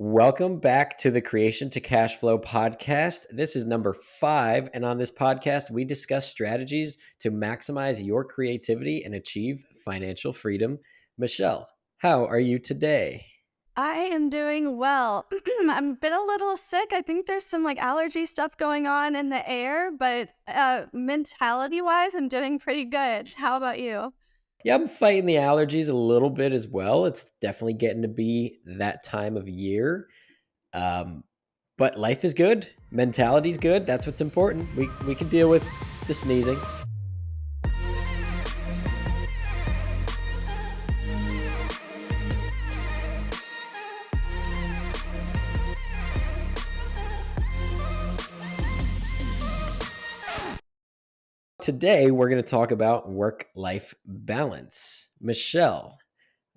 Welcome back to the Creation to Cash Flow podcast. This is number 5. And on this podcast, we discuss strategies to maximize your creativity and achieve financial freedom. Michelle, how are you today? I am doing well. I'm been a little sick. I think there's some allergy stuff going on in the air, but mentality wise, I'm doing pretty good. How about you? Yeah, I'm fighting the allergies a little bit as well. It's definitely getting to be that time of year. Um, but life is good. Mentality's good. That's what's important. We can deal with the sneezing. Today, we're going to talk about work-life balance. Michelle,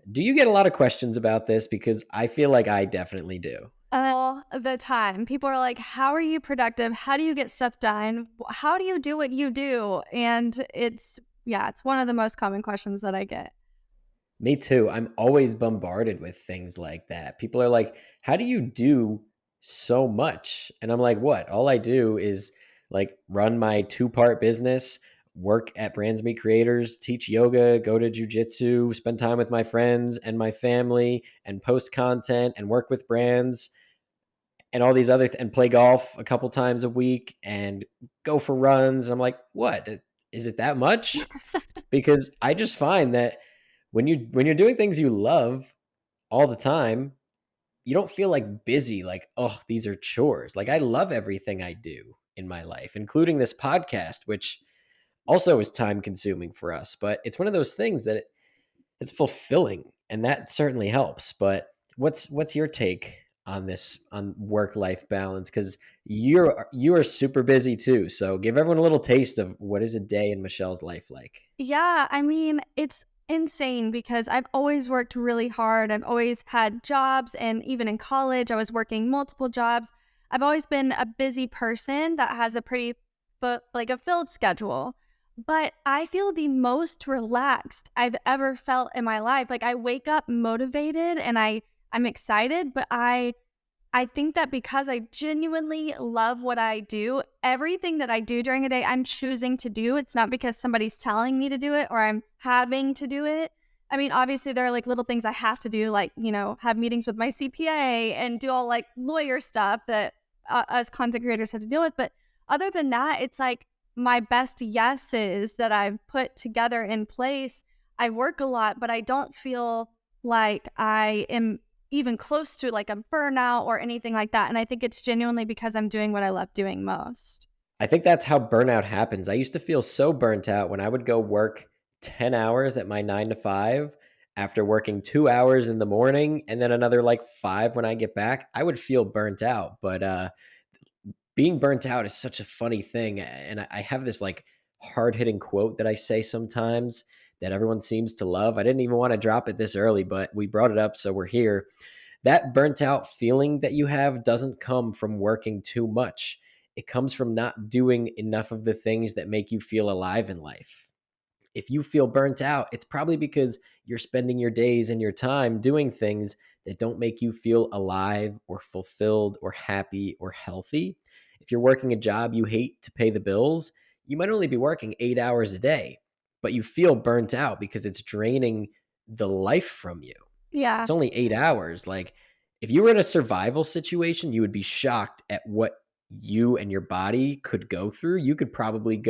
do you get a lot of questions about this? Because I feel like I definitely do. All the time. People are like, how are you productive? How do you get stuff done? How do you do what you do? And it's one of the most common questions that I get. Me too. I'm always bombarded with things like that. People are like, how do you do so much? And I'm like, what? All I do is like run my 2-part business, work at Brands Meet Creators, teach yoga, go to jujitsu, spend time with my friends and my family, and post content and work with brands and all these and play golf a couple times a week and go for runs. And I'm like, what? Is it that much? Because I just find that when you're doing things you love all the time, you don't feel like busy, like, oh, these are chores. Like I love everything I do in my life, including this podcast, which also is time consuming for us. But it's one of those things that it's fulfilling, and that certainly helps. But what's your take on this, on work life balance? Because you are super busy too. So give everyone a little taste of what is a day in Michelle's life like. Yeah, I mean, it's insane because I've always worked really hard. I've always had jobs, and even in college, I was working multiple jobs. I've always been a busy person that has a pretty, but like a filled schedule. But I feel the most relaxed I've ever felt in my life. Like I wake up motivated and I'm excited, but I think that because I genuinely love what I do, everything that I do during a day, I'm choosing to do. It's not because somebody's telling me to do it or I'm having to do it. I mean, obviously, there are like little things I have to do, like, have meetings with my CPA and do all like lawyer stuff that us content creators have to deal with. But other than that, it's like my best yeses that I've put together in place. I work a lot, but I don't feel like I am even close to like a burnout or anything like that. And I think it's genuinely because I'm doing what I love doing most. I think that's how burnout happens. I used to feel so burnt out when I would go work 10 hours at my 9 to 5 after working 2 hours in the morning and then another like 5 when I get back. I would feel burnt out. But being burnt out is such a funny thing. And I have this like hard hitting quote that I say sometimes that everyone seems to love. I didn't even want to drop it this early, but we brought it up. So we're here. That burnt out feeling that you have doesn't come from working too much. It comes from not doing enough of the things that make you feel alive in life. If you feel burnt out, it's probably because you're spending your days and your time doing things that don't make you feel alive or fulfilled or happy or healthy. If you're working a job you hate to pay the bills, you might only be working 8 hours a day, but you feel burnt out because it's draining the life from you. Yeah. It's only 8 hours. Like, if you were in a survival situation, you would be shocked at what you and your body could go through. You could probably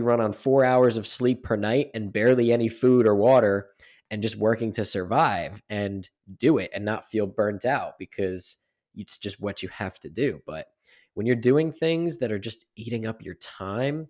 run on 4 hours of sleep per night and barely any food or water and just working to survive and do it and not feel burnt out because it's just what you have to do. But when you're doing things that are just eating up your time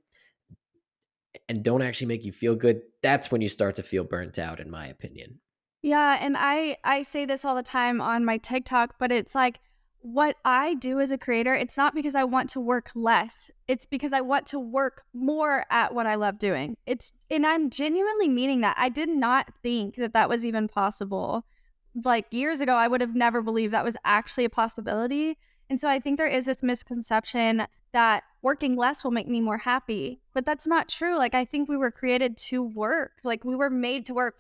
and don't actually make you feel good, that's when you start to feel burnt out, in my opinion. Yeah, and I say this all the time on my TikTok, but it's like what I do as a creator, it's not because I want to work less. It's because I want to work more at what I love doing. And I'm genuinely meaning that. I did not think that that was even possible. Like years ago, I would have never believed that was actually a possibility. And so I think there is this misconception that working less will make me more happy, but that's not true. Like I think we were created to work. Like we were made to work.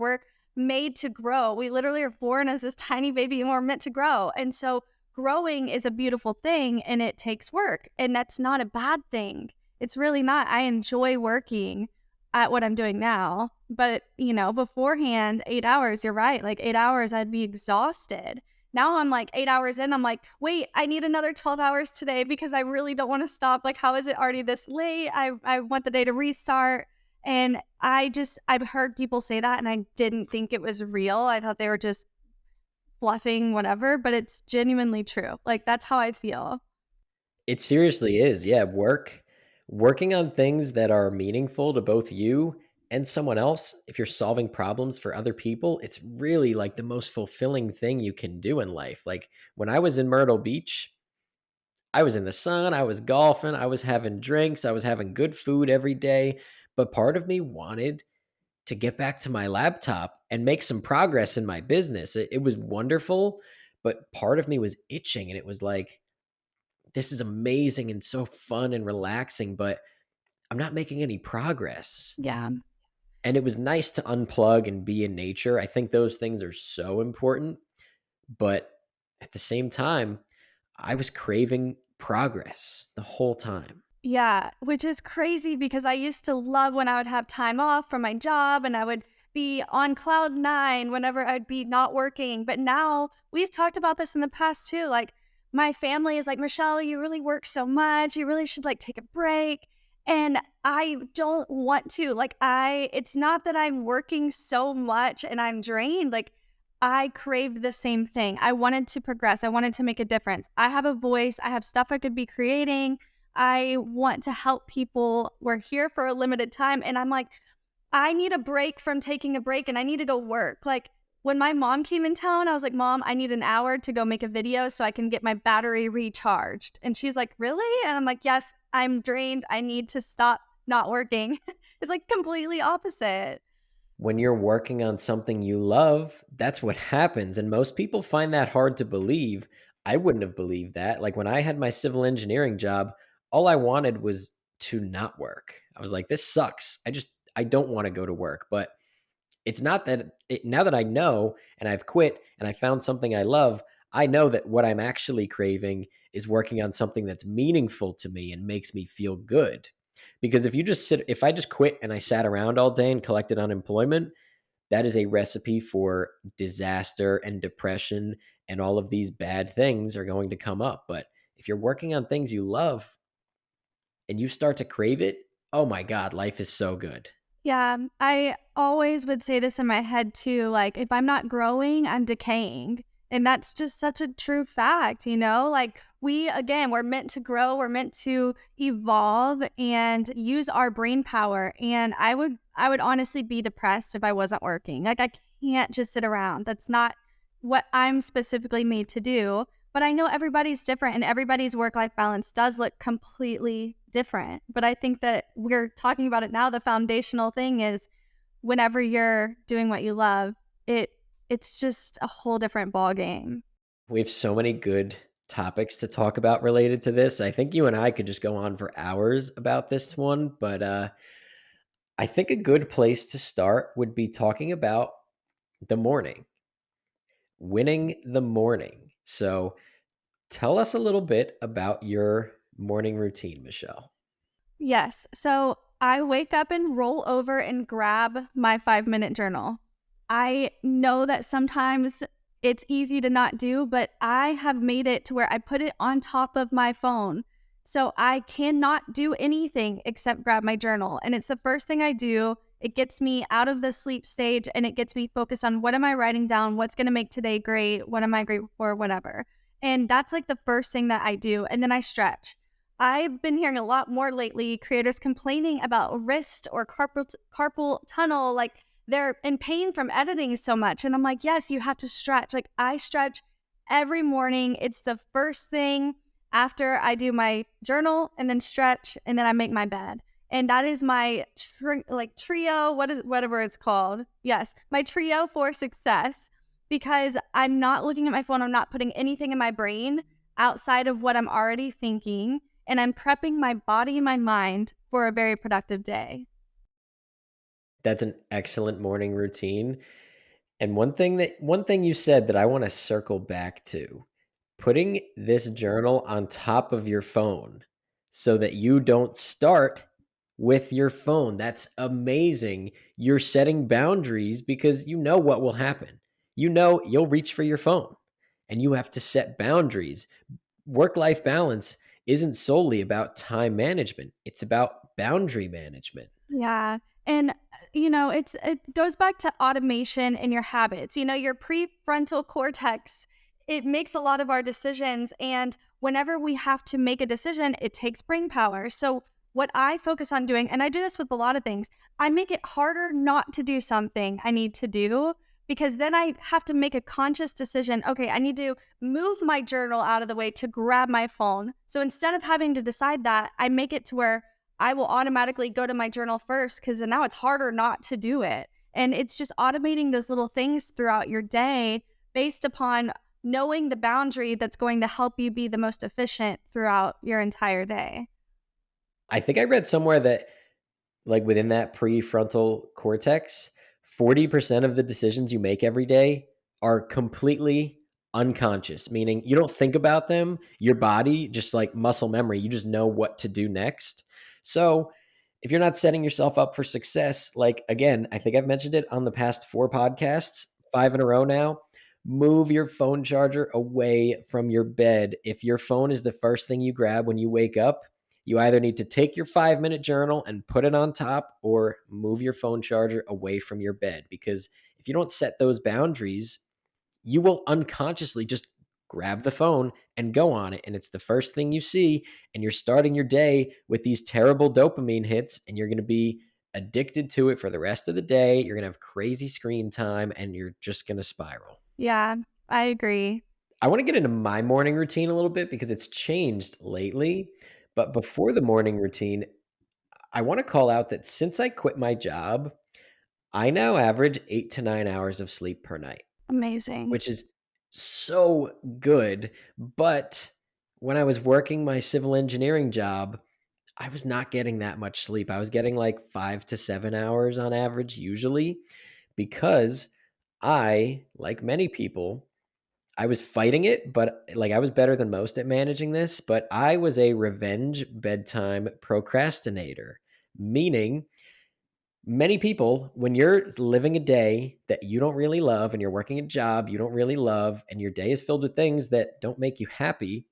made to grow. We literally are born as this tiny baby and we're meant to grow. And so growing is a beautiful thing and it takes work. And that's not a bad thing. It's really not. I enjoy working at what I'm doing now. But, beforehand, 8 hours, you're right. Like 8 hours, I'd be exhausted. Now I'm like 8 hours in, I'm like, wait, I need another 12 hours today because I really don't want to stop. Like, how is it already this late? I want the day to restart. And I've heard people say that and I didn't think it was real. I thought they were just fluffing whatever, but it's genuinely true. Like, that's how I feel. It seriously is. Yeah, working on things that are meaningful to both you and someone else, if you're solving problems for other people, it's really like the most fulfilling thing you can do in life. Like when I was in Myrtle Beach, I was in the sun, I was golfing, I was having drinks, I was having good food every day, but part of me wanted to get back to my laptop and make some progress in my business. It was wonderful, but part of me was itching and it was like, this is amazing and so fun and relaxing, but I'm not making any progress. Yeah. And it was nice to unplug and be in nature. I think those things are so important. But at the same time, I was craving progress the whole time. Yeah, which is crazy because I used to love when I would have time off from my job and I would be on cloud nine whenever I'd be not working. But now we've talked about this in the past too. Like, my family is like, Michelle, you really work so much. You really should like take a break. And I don't want to. It's not that I'm working so much and I'm drained. Like, I craved the same thing. I wanted to progress. I wanted to make a difference. I have a voice. I have stuff I could be creating. I want to help people. We're here for a limited time. And I'm like, I need a break from taking a break and I need to go work. Like, when my mom came in town, I was like, Mom, I need an hour to go make a video so I can get my battery recharged. And she's like, Really? And I'm like, Yes, I'm drained. I need to stop not working. It's like completely opposite. When you're working on something you love, that's what happens. And most people find that hard to believe. I wouldn't have believed that. Like when I had my civil engineering job, all I wanted was to not work. I was like, this sucks. I don't want to go to work. But it's not that now that I know and I've quit and I found something I love, I know that what I'm actually craving is working on something that's meaningful to me and makes me feel good. Because if I just quit and I sat around all day and collected unemployment, that is a recipe for disaster and depression, and all of these bad things are going to come up. But if you're working on things you love and you start to crave it, oh my God, life is so good. Yeah, I always would say this in my head too. Like, if I'm not growing, I'm decaying. And that's just such a true fact, you know? Like, again, we're meant to grow, we're meant to evolve and use our brain power. And I would honestly be depressed if I wasn't working. Like, I can't just sit around. That's not what I'm specifically made to do. But I know everybody's different and everybody's work life balance does look completely different. But I think that we're talking about it now. The foundational thing is whenever you're doing what you love, it's just a whole different ball game. We have so many good topics to talk about related to this. I think you and I could just go on for hours about this one, but I think a good place to start would be talking about the morning, winning the morning. So tell us a little bit about your morning routine, Michelle. Yes. So I wake up and roll over and grab my 5 minute journal. I know that sometimes it's easy to not do, but I have made it to where I put it on top of my phone. So I cannot do anything except grab my journal. And it's the first thing I do. It gets me out of the sleep stage and it gets me focused on what am I writing down? What's going to make today great? What am I grateful for? Whatever. And that's like the first thing that I do. And then I stretch. I've been hearing a lot more lately, creators complaining about wrist or carpal tunnel, like they're in pain from editing so much. And I'm like, yes, you have to stretch. Like, I stretch every morning. It's the first thing after I do my journal and then stretch and then I make my bed. And that is my trio, whatever it's called. Yes, my trio for success because I'm not looking at my phone. I'm not putting anything in my brain outside of what I'm already thinking. And I'm prepping my body and my mind for a very productive day. That's an excellent morning routine. And one thing you said that I wanna circle back to, putting this journal on top of your phone so that you don't start with your phone. That's amazing. You're setting boundaries because you know what will happen. You know you'll reach for your phone, and you have to set boundaries. Work-life balance isn't solely about time management, it's about boundary management. Yeah. And it goes back to automation in your habits. Your prefrontal cortex, it makes a lot of our decisions, and whenever we have to make a decision, it takes brain power. So what I focus on doing, and I do this with a lot of things, I make it harder not to do something I need to do, because then I have to make a conscious decision. Okay, I need to move my journal out of the way to grab my phone. So instead of having to decide that, I make it to where I will automatically go to my journal first, because now it's harder not to do it. And it's just automating those little things throughout your day based upon knowing the boundary that's going to help you be the most efficient throughout your entire day. I think I read somewhere that, like, within that prefrontal cortex, 40% of the decisions you make every day are completely unconscious, meaning you don't think about them. Your body, just like muscle memory, you just know what to do next. So, if you're not setting yourself up for success, like, again, I think I've mentioned it on the past 4 podcasts, 5 in a row now, move your phone charger away from your bed. If your phone is the first thing you grab when you wake up, you either need to take your 5-minute journal and put it on top or move your phone charger away from your bed. Because if you don't set those boundaries, you will unconsciously just grab the phone and go on it. And it's the first thing you see. And you're starting your day with these terrible dopamine hits, and you're going to be addicted to it for the rest of the day. You're going to have crazy screen time, and you're just going to spiral. Yeah, I agree. I want to get into my morning routine a little bit because it's changed lately. But before the morning routine, I want to call out that since I quit my job, I now average 8 to 9 hours of sleep per night, Amazing. which is so good. But when I was working my civil engineering job, I was not getting that much sleep. I was getting like 5 to 7 hours on average, usually, because like many people, I was fighting it, but like I was better than most at managing this. But I was a revenge bedtime procrastinator, meaning many people, when you're living a day that you don't really love and you're working a job you don't really love and your day is filled with things that don't make you happy,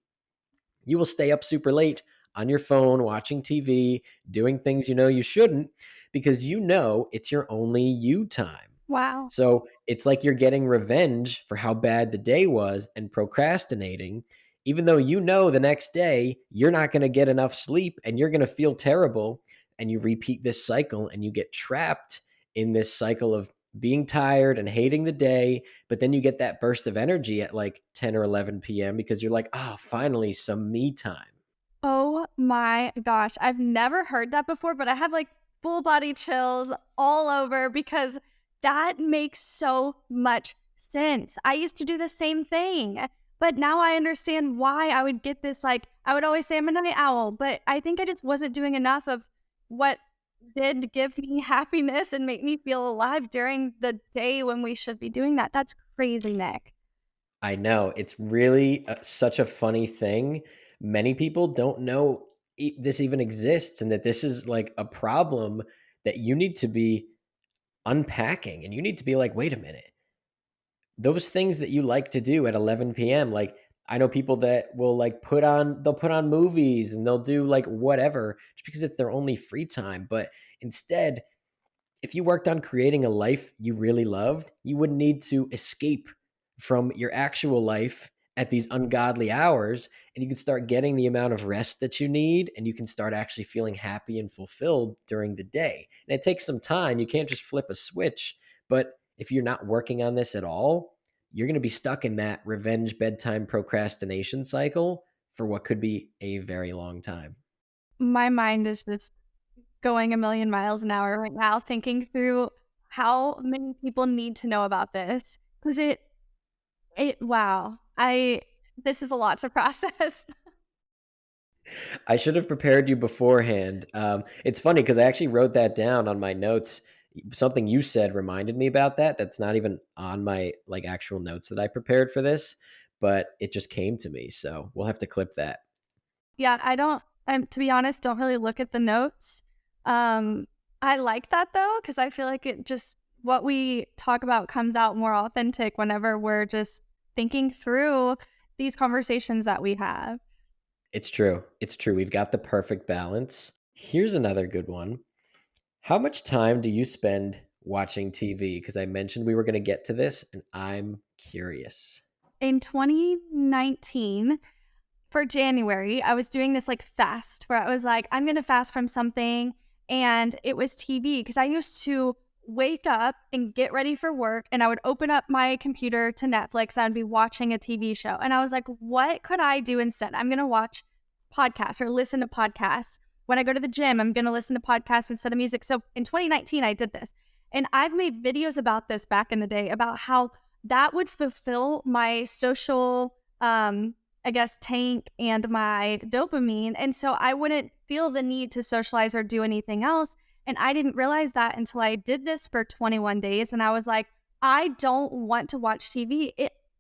you will stay up super late on your phone, watching TV, doing things you know you shouldn't, because you know it's your only you time. Wow. So it's like you're getting revenge for how bad the day was and procrastinating, even though you know the next day you're not going to get enough sleep and you're going to feel terrible. And you repeat this cycle and you get trapped in this cycle of being tired and hating the day. But then you get that burst of energy at like 10 or 11 p.m. because you're like, oh, finally, some me time. Oh my gosh. I've never heard that before, but I have like full body chills all over, because that makes so much sense. I used to do the same thing, but now I understand why I would get this. Like, I would always say I'm a night owl, but I think I just wasn't doing enough of what did give me happiness and make me feel alive during the day when we should be doing that. That's crazy, Nick. I know. It's really such a funny thing. Many people don't know this even exists and that this is like a problem that you need to be unpacking, and you need to be like, wait a minute. Those things that you like to do at 11 p.m., like I know people that will like they'll put on movies and they'll do like whatever just because it's their only free time. But instead, if you worked on creating a life you really loved, you wouldn't need to escape from your actual life at these ungodly hours, and you can start getting the amount of rest that you need, and you can start actually feeling happy and fulfilled during the day. And it takes some time. You can't just flip a switch, but if you're not working on this at all, you're going to be stuck in that revenge bedtime procrastination cycle for what could be a very long time. My mind is just going a million miles an hour right now, thinking through how many people need to know about this, because wow, this is a lot to process. I should have prepared you beforehand. It's funny because I actually wrote that down on my notes. Something you said reminded me about that. That's not even on my like actual notes that I prepared for this, but it just came to me. So we'll have to clip that. Yeah, I don't to be honest, don't really look at the notes. Um, I like that though, because I feel like it just what we talk about comes out more authentic whenever we're just thinking through these conversations that we have. It's true. It's true. We've got the perfect balance. Here's another good one. How much time do you spend watching TV? Because I mentioned we were going to get to this, and I'm curious. In 2019, for January, I was doing this like fast where I was like, I'm going to fast from something. And it was TV because I used to wake up and get ready for work and I would open up my computer to Netflix. And I'd be watching a TV show. And I was like, what could I do instead? I'm going to watch podcasts or listen to podcasts. When I go to the gym, I'm going to listen to podcasts instead of music. So in 2019, I did this. And I've made videos about this back in the day about how that would fulfill my social I guess, tank and my dopamine. And so I wouldn't feel the need to socialize or do anything else. And I didn't realize that until I did this for 21 days. And I was like, I don't want to watch TV.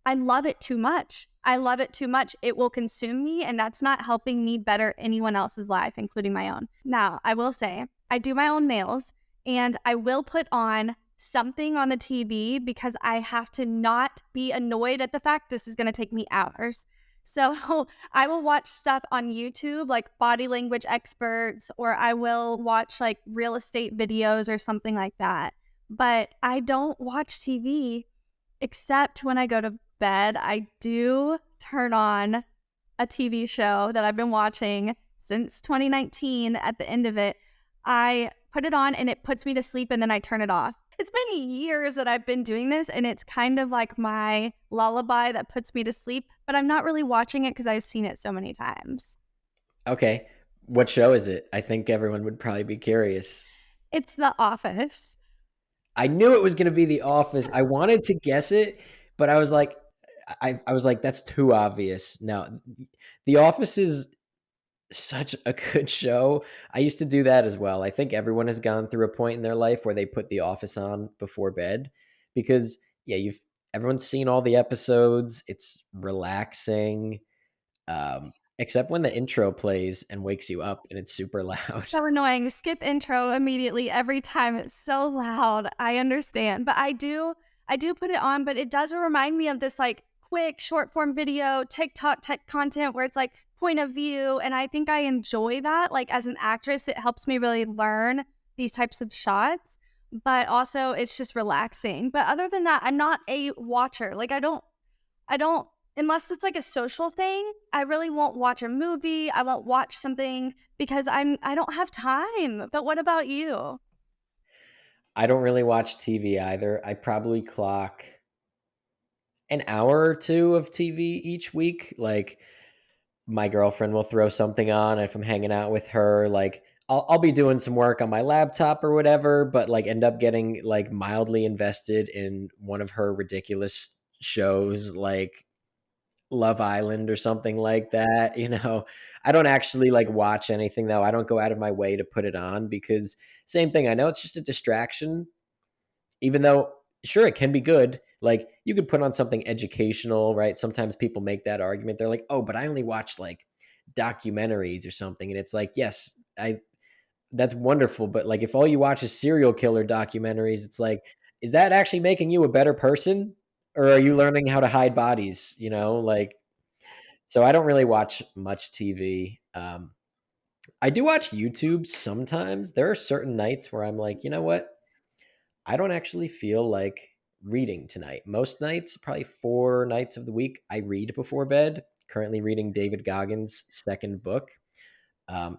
I love it too much. I love it too much. It will consume me. And that's not helping me better anyone else's life, including my own. Now, I will say, I do my own nails and I will put on something on the TV because I have to not be annoyed at the fact this is going to take me hours. So I will watch stuff on YouTube, like body language experts, or I will watch like real estate videos or something like that. But I don't watch TV except when I go to bed. I do turn on a TV show that I've been watching since 2019. At the end of it, I put it on and it puts me to sleep and then I turn it off. It's been years that I've been doing this and it's kind of like my lullaby that puts me to sleep, but I'm not really watching it because I've seen it so many times. Okay. What show is it? I think everyone would probably be curious. It's The Office. I knew it was going to be The Office. I wanted to guess it, but I was like, I was like, that's too obvious. No, The Office is such a good show. I used to do that as well. I think everyone has gone through a point in their life where they put The Office on before bed because yeah, you've everyone's seen all the episodes. It's relaxing. Except when the intro plays and wakes you up and it's super loud. So annoying. Skip intro immediately every time. It's so loud. I understand. But I do put it on, but it does remind me of this like quick short form video, TikTok tech content where it's like point of view. And I think I enjoy that. Like as an actress, it helps me really learn these types of shots. But also it's just relaxing. But other than that, I'm not a watcher. Like I don't unless it's like a social thing, I really won't watch a movie. I won't watch something because I don't have time. But what about you? I don't really watch TV either. I probably clock an hour or two of TV each week. Like my girlfriend will throw something on if I'm hanging out with her. Like I'll be doing some work on my laptop or whatever, but like end up getting like mildly invested in one of her ridiculous shows like Love Island or something like that, you know. I don't actually like watch anything though. I don't go out of my way to put it on because same thing. I know it's just a distraction, even though sure it can be good. Like you could put on something educational, right? Sometimes people make that argument. They're like, "Oh, but I only watch like documentaries or something." And it's like, "Yes, I that's wonderful, but like if all you watch is serial killer documentaries, it's like is that actually making you a better person or are you learning how to hide bodies, you know? Like so I don't really watch much TV. I do watch YouTube sometimes. There are certain nights where I'm like, you know what? I don't actually feel like reading tonight. Most nights, probably 4 nights of the week, I read before bed. Currently reading David Goggins' second book.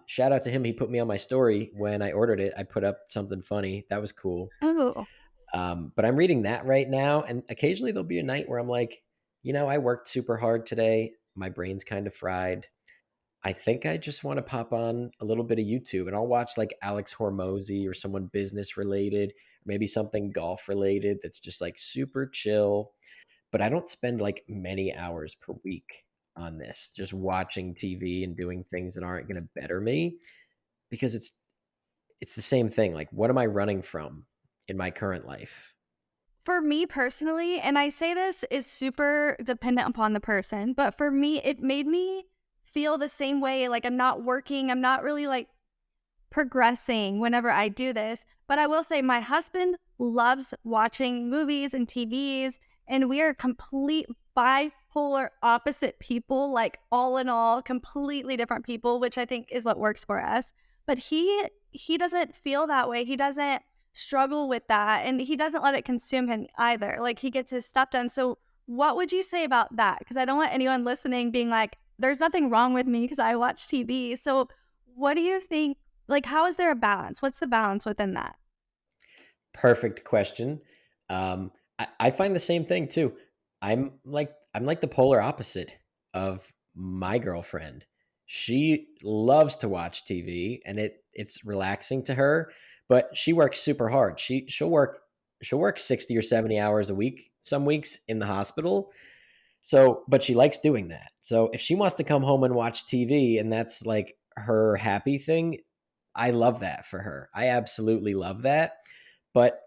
Shout out to him. He put me on my story when I ordered it. I put up something funny. That was cool. Oh, But I'm reading that right now. And occasionally there'll be a night where I'm like, you know, I worked super hard today. My brain's kind of fried. I think I just want to pop on a little bit of YouTube and I'll watch like Alex Hormozy or someone business related, or maybe something golf related that's just like super chill. But I don't spend like many hours per week on this, just watching TV and doing things that aren't going to better me because it's the same thing. Like, what am I running from? in my current life. For me personally, and I say this is super dependent upon the person, but for me, it made me feel the same way. Like I'm not working, I'm not really like progressing whenever I do this. But I will say my husband loves watching movies and TVs, and we are complete bipolar opposite people, like all in all, completely different people, which I think is what works for us. But he doesn't feel that way. He doesn't struggle with that, and he doesn't let it consume him either. Like he gets his stuff done. So what would you say about that? Because I don't want anyone listening being like, there's nothing wrong with me because I watch TV. So what do you think, like, how is there a balance? What's the balance within that? Perfect question. I find the same thing too. I'm like the polar opposite of my girlfriend. She loves to watch TV and it's relaxing to her, but she works super hard. She'll work 60 or 70 hours a week some weeks in the hospital. So, but she likes doing that. So, if she wants to come home and watch TV and that's like her happy thing, I love that for her. I absolutely love that. But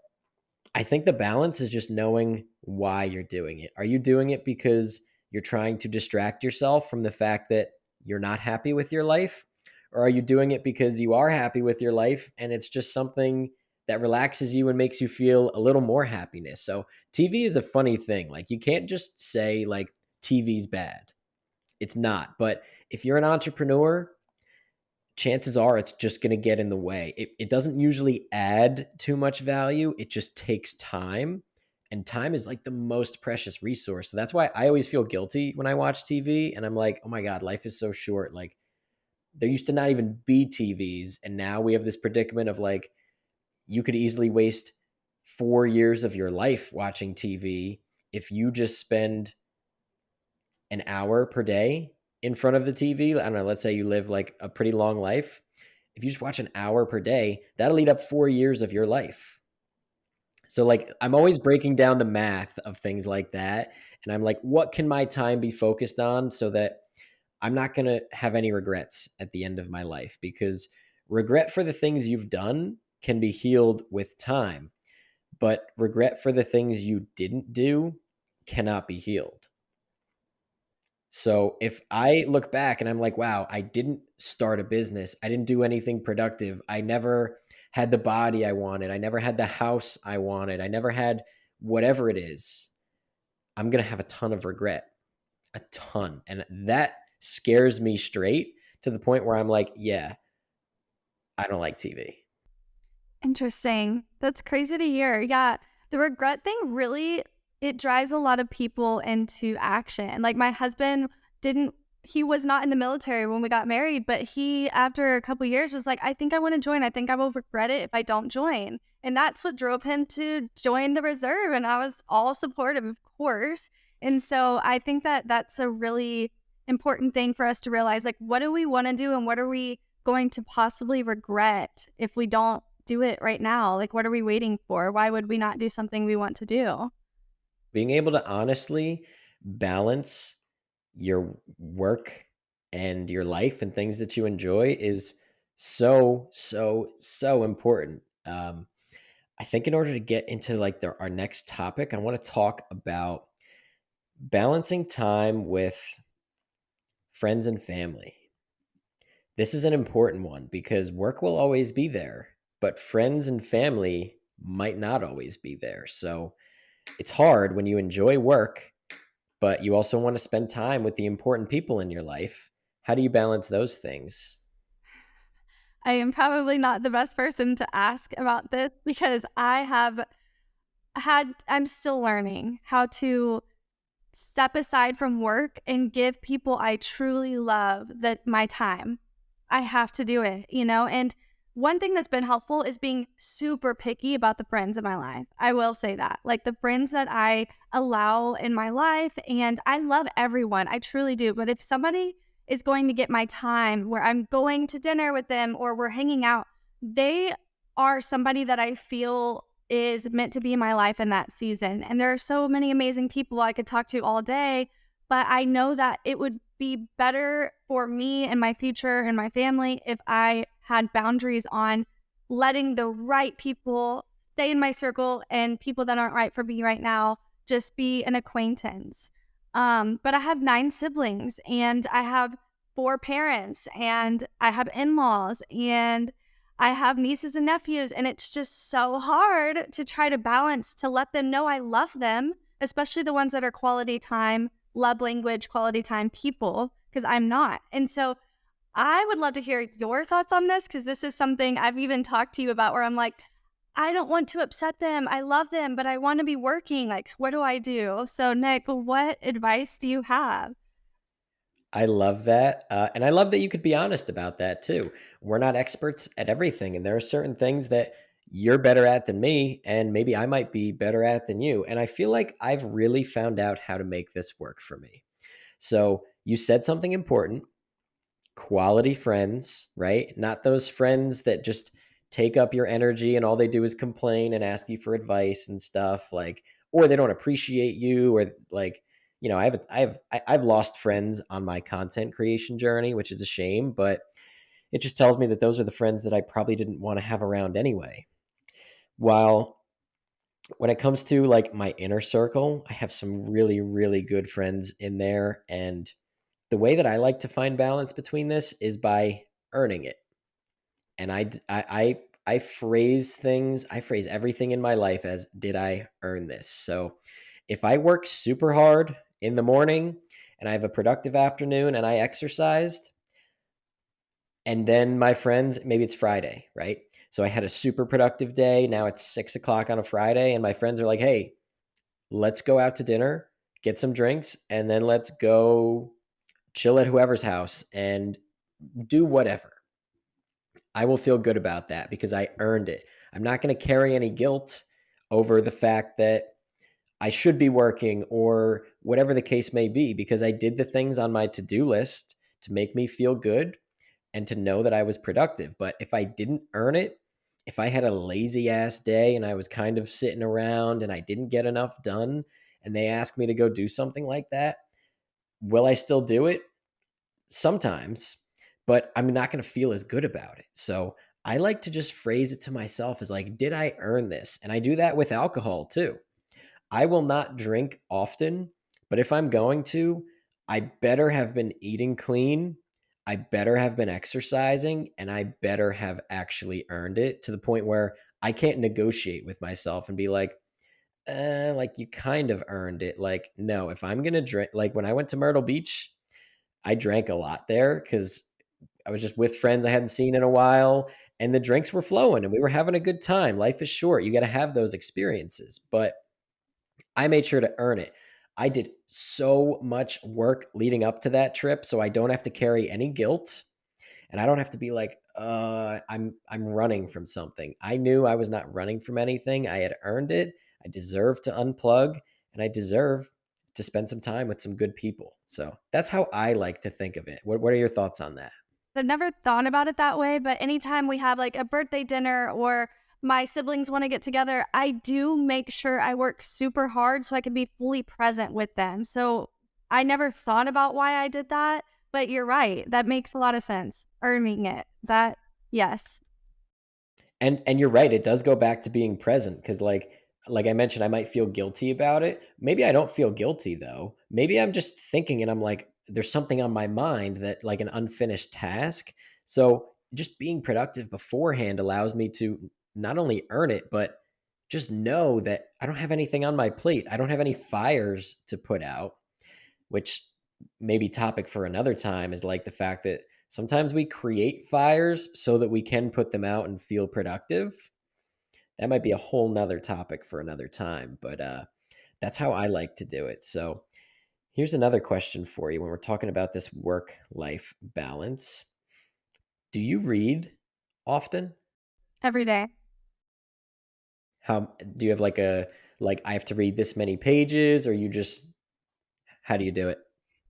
I think the balance is just knowing why you're doing it. Are you doing it because you're trying to distract yourself from the fact that you're not happy with your life? Or are you doing it because you are happy with your life and it's just something that relaxes you and makes you feel a little more happiness? So, TV is a funny thing. Like, you can't just say, like, TV's bad. It's not. But if you're an entrepreneur, chances are it's just going to get in the way. It doesn't usually add too much value. It just takes time. And time is like the most precious resource. So that's why I always feel guilty when I watch TV and I'm like, oh my God, life is so short. Like there used to not even be TVs. And now we have this predicament of like, you could easily waste 4 years of your life watching TV if you just spend an hour per day in front of the TV. I don't know, let's say you live like a pretty long life. If you just watch an hour per day, that'll eat up 4 years of your life. So, like, I'm always breaking down the math of things like that. And I'm like, what can my time be focused on so that I'm not going to have any regrets at the end of my life? Because regret for the things you've done can be healed with time, but regret for the things you didn't do cannot be healed. So if I look back and I'm like, wow, I didn't start a business, I didn't do anything productive, I never had the body I wanted, I never had the house I wanted, I never had whatever it is, I'm going to have a ton of regret, a ton. And that scares me straight to the point where I'm like, yeah, I don't like TV. Interesting. That's crazy to hear. Yeah, the regret thing really, it drives a lot of people into action. Like my husband didn't he was not in the military when we got married, but he after a couple years was like, I think I want to join. I think I will regret it if I don't join. And that's what drove him to join the reserve, and I was all supportive, of course. And so I think that that's a really important thing for us to realize, like, what do we want to do and what are we going to possibly regret if we don't do it right now? Like, what are we waiting for? Why would we not do something we want to do? Being able to honestly balance your work and your life and things that you enjoy is so, so, so important. I think in order to get into like our next topic, I want to talk about balancing time with friends and family. This is an important one because work will always be there, but friends and family might not always be there. So it's hard when you enjoy work, but you also want to spend time with the important people in your life. How do you balance those things? I am probably not the best person to ask about this because I'm still learning how to step aside from work and give people I truly love that my time. I have to do it, you know? And one thing that's been helpful is being super picky about the friends in my life. I will say that. Like the friends that I allow in my life, and I love everyone. I truly do. But if somebody is going to get my time where I'm going to dinner with them or we're hanging out, they are somebody that I feel is meant to be in my life in that season. And there are so many amazing people I could talk to all day, but I know that it would be better for me and my future and my family if I had boundaries on letting the right people stay in my circle, and people that aren't right for me right now just be an acquaintance. But I have 9 siblings, and I have 4 parents, and I have in-laws, and I have nieces and nephews, and it's just so hard to try to balance to let them know I love them, especially the ones that are quality time, love language, quality time people, because I'm not. And so I would love to hear your thoughts on this because this is something I've even talked to you about where I'm like, I don't want to upset them. I love them, but I want to be working. Like, what do I do? So, Nick, what advice do you have? I love that. And I love that you could be honest about that too. We're not experts at everything, and there are certain things that you're better at than me, and maybe I might be better at than you. And I feel like I've really found out how to make this work for me. So you said something important: quality friends, right? Not those friends that just take up your energy and all they do is complain and ask you for advice and stuff, like, or they don't appreciate you, or like, I've lost friends on my content creation journey, which is a shame, but it just tells me that those are the friends that I probably didn't want to have around anyway. While when it comes to like my inner circle, I have some really, really good friends in there, and the way that I like to find balance between this is by earning it. And I phrase things, I phrase everything in my life as, did I earn this? So if I work super hard in the morning and I have a productive afternoon and I exercised, and then my friends, maybe it's Friday, right? So I had a super productive day. Now it's 6 o'clock on a Friday, and my friends are like, hey, let's go out to dinner, get some drinks, and then let's go chill at whoever's house and do whatever. I will feel good about that because I earned it. I'm not going to carry any guilt over the fact that I should be working or whatever the case may be, because I did the things on my to-do list to make me feel good and to know that I was productive. But if I didn't earn it, if I had a lazy ass day and I was kind of sitting around and I didn't get enough done and they asked me to go do something like that, will I still do it? Sometimes, but I'm not going to feel as good about it. So I like to just phrase it to myself as like, did I earn this? And I do that with alcohol too. I will not drink often, but if I'm going to, I better have been eating clean. I better have been exercising, and I better have actually earned it to the point where I can't negotiate with myself and be like you kind of earned it. Like, no, if I'm going to drink, like when I went to Myrtle Beach, I drank a lot there because I was just with friends I hadn't seen in a while, and the drinks were flowing and we were having a good time. Life is short. You got to have those experiences. But I made sure to earn it. I did so much work leading up to that trip so I don't have to carry any guilt, and I don't have to be like, I'm running from something. I knew I was not running from anything. I had earned it. I deserve to unplug, and I deserve to spend some time with some good people. So that's how I like to think of it. What are your thoughts on that? I've never thought about it that way, but anytime we have like a birthday dinner or my siblings want to get together, I do make sure I work super hard so I can be fully present with them. So I never thought about why I did that, but you're right. That makes a lot of sense. Earning it. That, yes. And you're right, it does go back to being present because like I mentioned, I might feel guilty about it. Maybe I don't feel guilty though. Maybe I'm just thinking and I'm like, there's something on my mind that like an unfinished task. So just being productive beforehand allows me to not only earn it, but just know that I don't have anything on my plate. I don't have any fires to put out, which maybe topic for another time is like the fact that sometimes we create fires so that we can put them out and feel productive. That might be a whole nother topic for another time, but that's how I like to do it. So here's another question for you when we're talking about this work life balance. Do you read often? Every day. How do you have like a, like I have to read this many pages, or you just, how do you do it?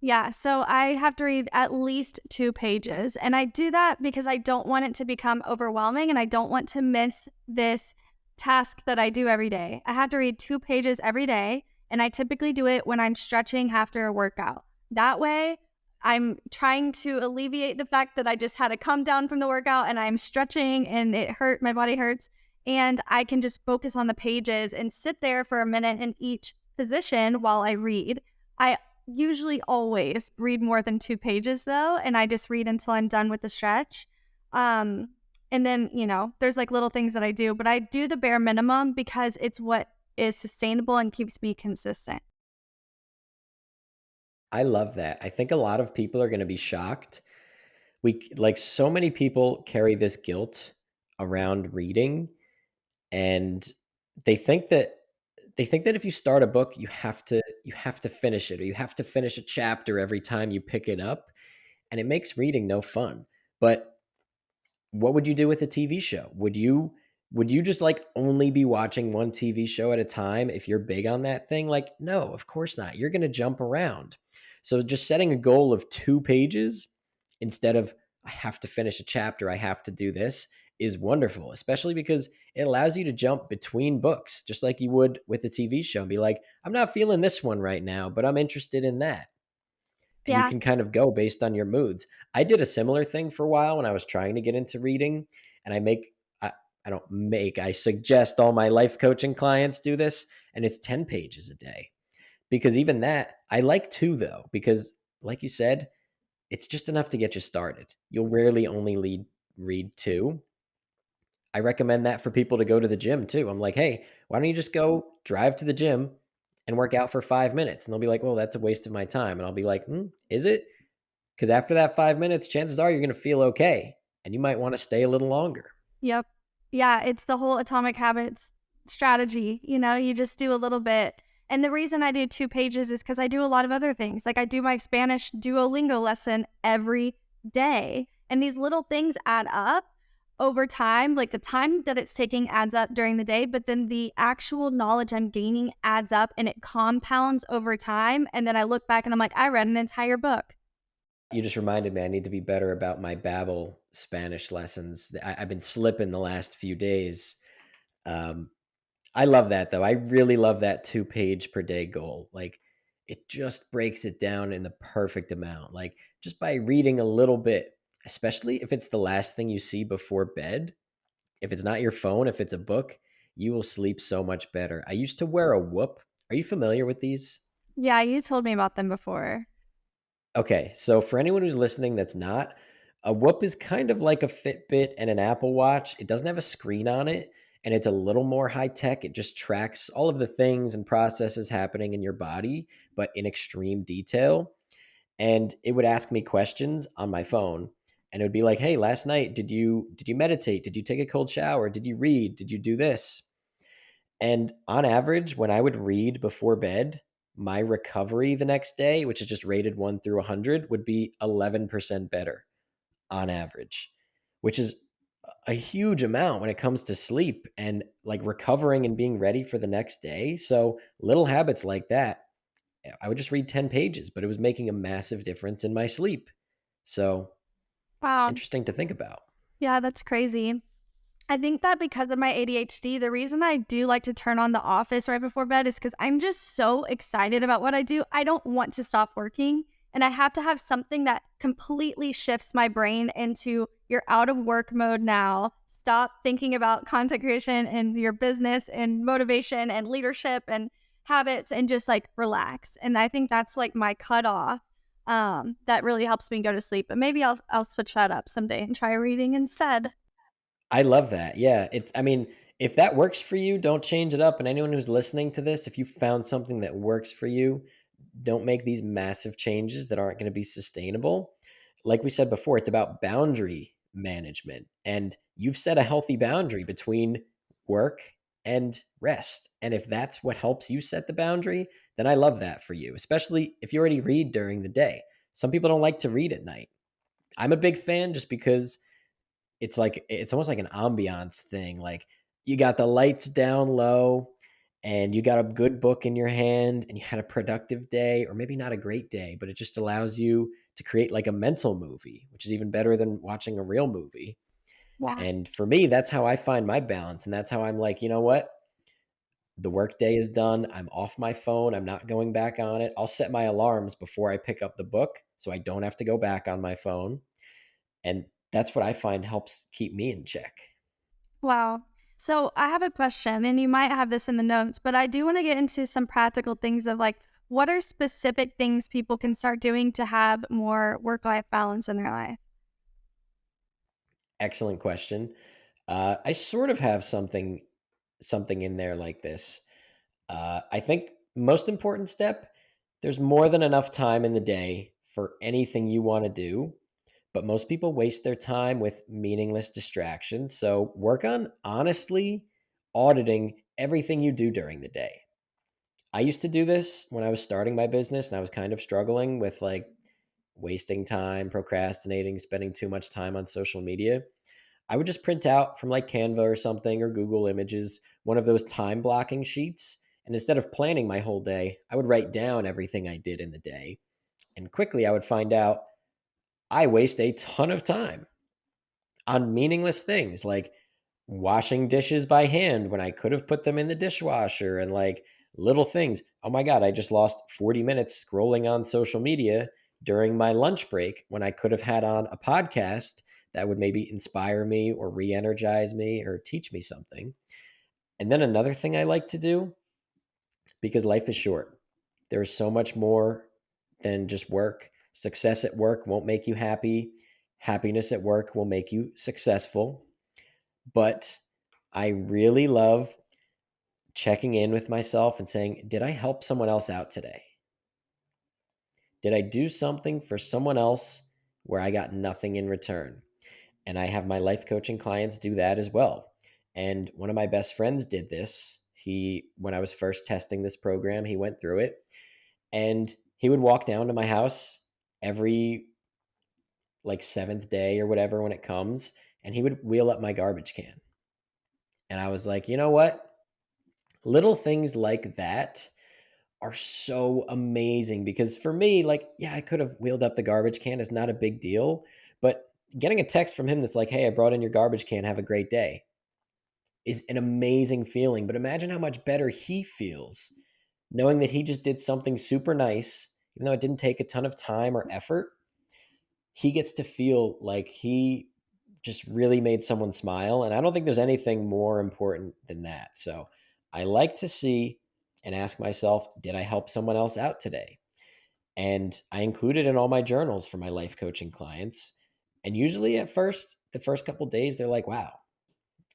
Yeah, so I have to read at least 2 pages, and I do that because I don't want it to become overwhelming and I don't want to miss this task that I do every day. I have to read 2 pages every day, and I typically do it when I'm stretching after a workout. That way, I'm trying to alleviate the fact that I just had a come down from the workout and I'm stretching and it hurt, my body hurts, and I can just focus on the pages and sit there for a minute in each position while I read. I usually always read more than 2 pages though, and I just read until I'm done with the stretch. Um, and then, there's like little things that I do, but I do the bare minimum because it's what is sustainable and keeps me consistent. I love that. I think a lot of people are gonna be shocked. Like, so many people carry this guilt around reading, and they think that if you start a book, you have to finish it, or you have to finish a chapter every time you pick it up, and it makes reading no fun. But what would you do with a TV show? Would you just like only be watching one TV show at a time if you're big on that thing? Like, no, of course not. You're going to jump around. So just setting a goal of 2 pages instead of I have to finish a chapter, I have to do this is wonderful, especially because it allows you to jump between books just like you would with a TV show and be like, I'm not feeling this one right now, but I'm interested in that, and you Yeah. can kind of go based on your moods. I did a similar thing for a while when I was trying to get into reading, and I, I don't make, I suggest all my life coaching clients do this, and it's 10 pages a day. Because even that, I like 2 though, because like you said, it's just enough to get you started. You'll rarely only read 2. I recommend that for people to go to the gym too. I'm like, hey, why don't you just go drive to the gym and work out for 5 minutes? And they'll be like, well, that's a waste of my time. And I'll be like, is it? Because after that 5 minutes, chances are you're going to feel okay. And you might want to stay a little longer. Yep. Yeah, it's the whole atomic habits strategy. You just do a little bit. And the reason I do 2 pages is because I do a lot of other things. Like I do my Spanish Duolingo lesson every day. And these little things add up over time. Like the time that it's taking adds up during the day, but then the actual knowledge I'm gaining adds up and it compounds over time. And then I look back and I'm like, I read an entire book. You just reminded me I need to be better about my Babbel Spanish lessons. I've been slipping the last few days. Um, I love that though. I really love that 2 page per day goal. Like it just breaks it down in the perfect amount. Like just by reading a little bit, especially if it's the last thing you see before bed, if it's not your phone, if it's a book, you will sleep so much better. I used to wear a whoop. Are you familiar with these? Yeah, you told me about them before. Okay, so for anyone who's listening that's not, a Whoop is kind of like a Fitbit and an Apple Watch. It doesn't have a screen on it, and it's a little more high tech. It just tracks all of the things and processes happening in your body, but in extreme detail. And it would ask me questions on my phone, and it would be like, "Hey, last night did you meditate? Did you take a cold shower? Did you read? Did you do this?" And on average, when I would read before bed, my recovery the next day, which is just rated 1 through 100, would be 11% better on average, which is a huge amount when it comes to sleep and like recovering and being ready for the next day. So, little habits like that, I would just read 10 pages, but it was making a massive difference in my sleep. So, Wow. interesting to think about. Yeah, that's crazy. I think that because of my ADHD, the reason I do like to turn on The Office right before bed is because I'm just so excited about what I do. I don't want to stop working. And I have to have something that completely shifts my brain into you're out of work mode now. Stop thinking about content creation and your business and motivation and leadership and habits and just like relax. And I think that's like my cutoff. That really helps me go to sleep. But maybe I'll switch that up someday and try reading instead. I love that. Yeah, I mean, if that works for you, don't change it up. And anyone who's listening to this, if you found something that works for you, don't make these massive changes that aren't going to be sustainable. Like we said before, it's about boundary management. And you've set a healthy boundary between work and rest. And if that's what helps you set the boundary, then I love that for you, especially if you already read during the day. Some people don't like to read at night. I'm a big fan just because it's almost like an ambiance thing. Like you got the lights down low and you got a good book in your hand and you had a productive day, or maybe not a great day, but it just allows you to create like a mental movie, which is even better than watching a real movie. Yeah. And for me, that's how I find my balance. And that's how I'm like, you know what? The work day is done. I'm off my phone. I'm not going back on it. I'll set my alarms before I pick up the book so I don't have to go back on my phone. And that's what I find helps keep me in check. Wow. So I have a question, and you might have this in the notes, but I do want to get into some practical things of like, what are specific things people can start doing to have more work life balance in their life? Excellent question. I sort of have something in there like this. I think most important step, there's more than enough time in the day for anything you want to do, but most people waste their time with meaningless distractions. So work on honestly auditing everything you do during the day. I used to do this when I was starting my business and I was kind of struggling with like wasting time, procrastinating, spending too much time on social media. I would just print out from like Canva or something or Google Images one of those time blocking sheets. And instead of planning my whole day, I would write down everything I did in the day. And quickly I would find out I waste a ton of time on meaningless things like washing dishes by hand when I could have put them in the dishwasher and like little things. Oh my God, I just lost 40 minutes scrolling on social media during my lunch break when I could have had on a podcast that would maybe inspire me or re energize me or teach me something. And then another thing I like to do, because life is short, there's so much more than just work. Success at work won't make you happy, happiness at work will make you successful. But I really love checking in with myself and saying, did I help someone else out today? Did I do something for someone else where I got nothing in return? And I have my life coaching clients do that as well. And one of my best friends did this. When I was first testing this program, he went through it and he would walk down to my house every like seventh day or whatever when it comes, and he would wheel up my garbage can. And I was like, you know what? Little things like that are so amazing because for me, like, yeah, I could have wheeled up the garbage can. It's not a big deal. But getting a text from him that's like, hey, I brought in your garbage can. Have a great day is an amazing feeling. But imagine how much better he feels knowing that he just did something super nice, even though it didn't take a ton of time or effort. He gets to feel like he just really made someone smile. And I don't think there's anything more important than that. So I like to see and ask myself, did I help someone else out today? And I include it in all my journals for my life coaching clients. And usually at first, the first couple days, they're like, wow,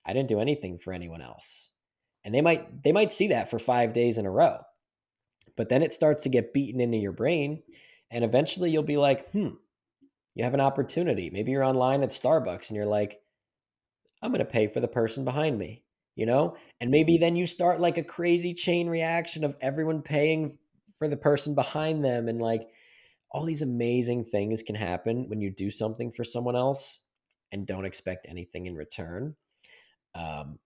I didn't do anything for anyone else. And they might see that for 5 days in a row. But then it starts to get beaten into your brain. And eventually you'll be like, you have an opportunity. Maybe you're online at Starbucks and you're like, I'm going to pay for the person behind me, you know? And maybe then you start like a crazy chain reaction of everyone paying for the person behind them. And like all these amazing things can happen when you do something for someone else and don't expect anything in return. Um,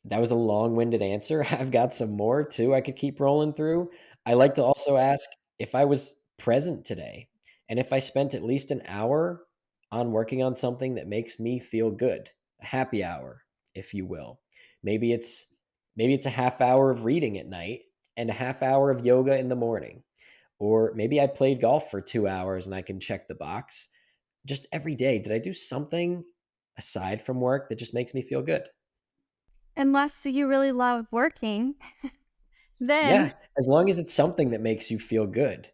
that was a long-winded answer. I've got some more too I could keep rolling through. I like to also ask if I was present today and if I spent at least an hour on working on something that makes me feel good, a happy hour, if you will. Maybe it's maybe it's a half hour of reading at night and a half hour of yoga in the morning. Or maybe I played golf for 2 hours and I can check the box. Just every day, did I do something aside from work that just makes me feel good? Unless you really love working, then Yeah, as long as it's something that makes you feel good.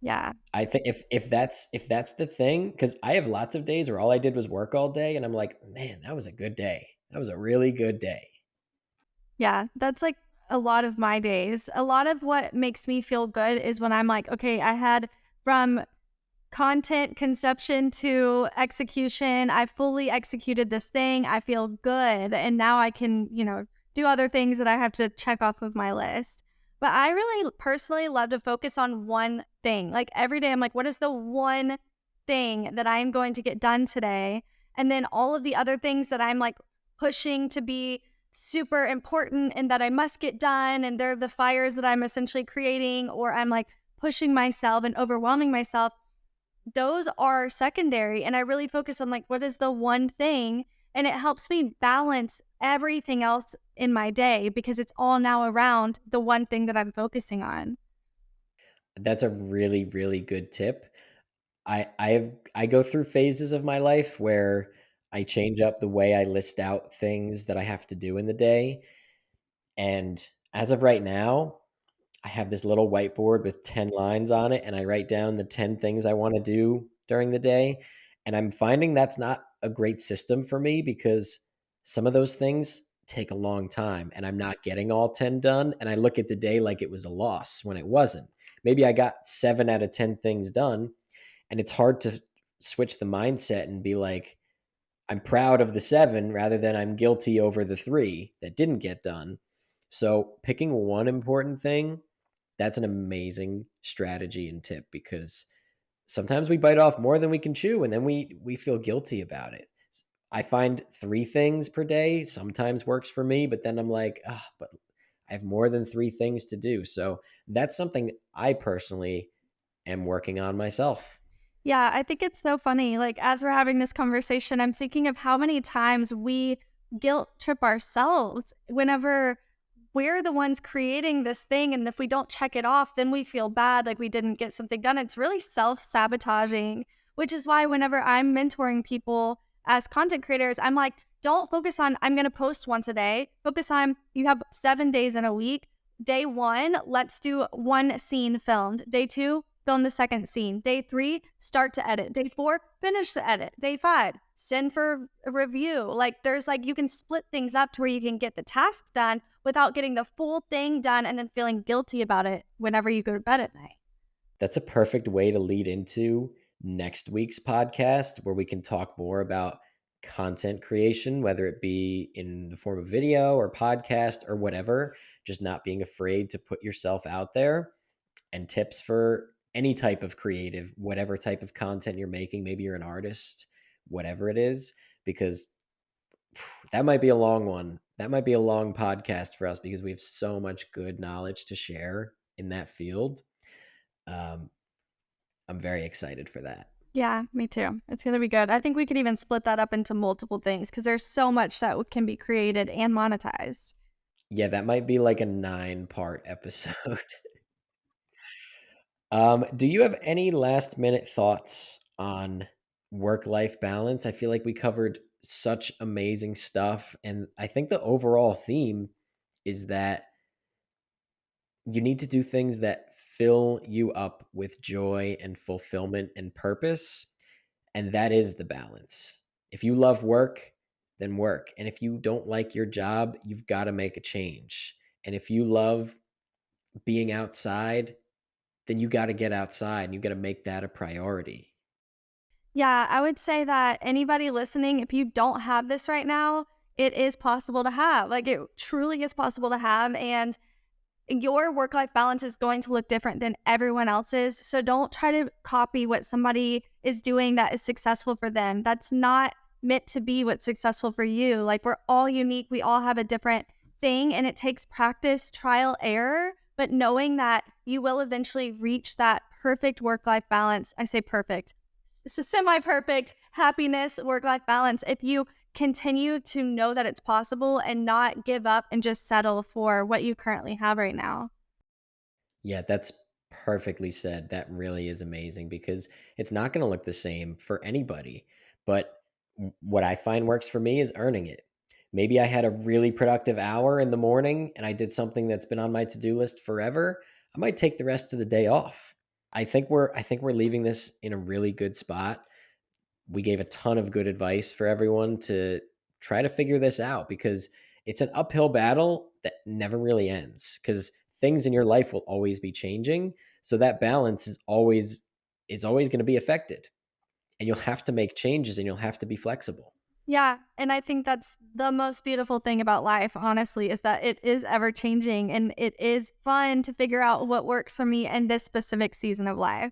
yeah. I think if that's the thing, because I have lots of days where all I did was work all day, and I'm like, man, that was a good day. That was a really good day. Yeah, that's like a lot of my days. A lot of what makes me feel good is when I'm like, okay, I had from content conception to execution, I fully executed this thing. I feel good. And now I can, do other things that I have to check off of my list. But I really personally love to focus on one thing. Like every day, I'm like, what is the one thing that I'm going to get done today? And then all of the other things that I'm like pushing to be super important and that I must get done. And they're the fires that I'm essentially creating, or I'm like pushing myself and overwhelming myself. Those are secondary. And I really focus on like, what is the one thing? And it helps me balance everything else in my day because it's all now around the one thing that I'm focusing on. That's a really, really good tip. I go through phases of my life where I change up the way I list out things that I have to do in the day. And as of right now, I have this little whiteboard with 10 lines on it, and I write down the 10 things I want to do during the day. And I'm finding that's not a great system for me because some of those things take a long time and I'm not getting all 10 done. And I look at the day like it was a loss when it wasn't. Maybe I got 7 out of 10 things done, and it's hard to switch the mindset and be like, I'm proud of the 7 rather than I'm guilty over the 3 that didn't get done. So picking one important thing, that's an amazing strategy and tip because sometimes we bite off more than we can chew and then we feel guilty about it. I find 3 things per day sometimes works for me, but then I'm like, oh, but I have more than 3 things to do. So that's something I personally am working on myself. Yeah, I think it's so funny. Like, as we're having this conversation, I'm thinking of how many times we guilt trip ourselves whenever we're the ones creating this thing. And if we don't check it off, then we feel bad, like we didn't get something done. It's really self sabotaging, which is why whenever I'm mentoring people as content creators, I'm like, don't focus on, I'm going to post once a day. Focus on, you have 7 days in a week. Day one, let's do one scene filmed. Day two, film the second scene. Day three, start to edit. Day four, finish the edit. Day five, send for a review. Like there's like, you can split things up to where you can get the tasks done without getting the full thing done and then feeling guilty about it whenever you go to bed at night. That's a perfect way to lead into next week's podcast where we can talk more about content creation, whether it be in the form of video or podcast or whatever, just not being afraid to put yourself out there and tips for any type of creative, whatever type of content you're making. Maybe you're an artist, whatever it is, because that might be a long one. That might be a long podcast for us because we have so much good knowledge to share in that field. Um, I'm very excited for that. Yeah, me too. It's going to be good. I think we could even split that up into multiple things because there's so much that can be created and monetized. Yeah, that might be like a 9-part episode. Do you have any last minute thoughts on work life balance? I feel like we covered such amazing stuff. And I think the overall theme is that you need to do things that fill you up with joy and fulfillment and purpose. And that is the balance. If you love work, then work. And if you don't like your job, you've got to make a change. And if you love being outside, then you got to get outside and you got to make that a priority. Yeah, I would say that anybody listening, if you don't have this right now, it is possible to have. Like it truly is possible to have. And your work life balance is going to look different than everyone else's. So don't try to copy what somebody is doing that is successful for them. That's not meant to be what's successful for you. Like we're all unique. We all have a different thing and it takes practice, trial, error, but knowing that you will eventually reach that perfect work life balance. I say perfect. It's a semi perfect happiness, work life balance. If you continue to know that it's possible and not give up and just settle for what you currently have right now. Yeah, that's perfectly said. That really is amazing because it's not going to look the same for anybody. But what I find works for me is earning it. Maybe I had a really productive hour in the morning and I did something that's been on my to-do list forever. I might take the rest of the day off. I think we're leaving this in a really good spot. We gave a ton of good advice for everyone to try to figure this out because it's an uphill battle that never really ends because things in your life will always be changing. So that balance is always going to be affected. And you'll have to make changes and you'll have to be flexible. Yeah, and I think that's the most beautiful thing about life, honestly, is that it is ever changing and it is fun to figure out what works for me in this specific season of life.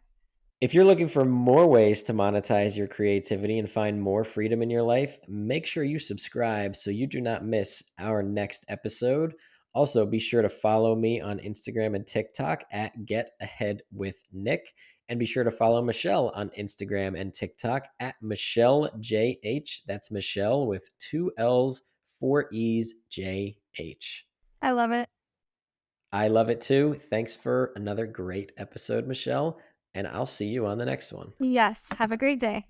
If you're looking for more ways to monetize your creativity and find more freedom in your life, make sure you subscribe so you do not miss our next episode. Also, be sure to follow me on Instagram and TikTok at Get Ahead with Nick. And be sure to follow Michelle on Instagram and TikTok at MichelleJH. That's Michelle with 2 L's, 4 E's, JH. I love it. I love it too. Thanks for another great episode, Michelle. And I'll see you on the next one. Yes, have a great day.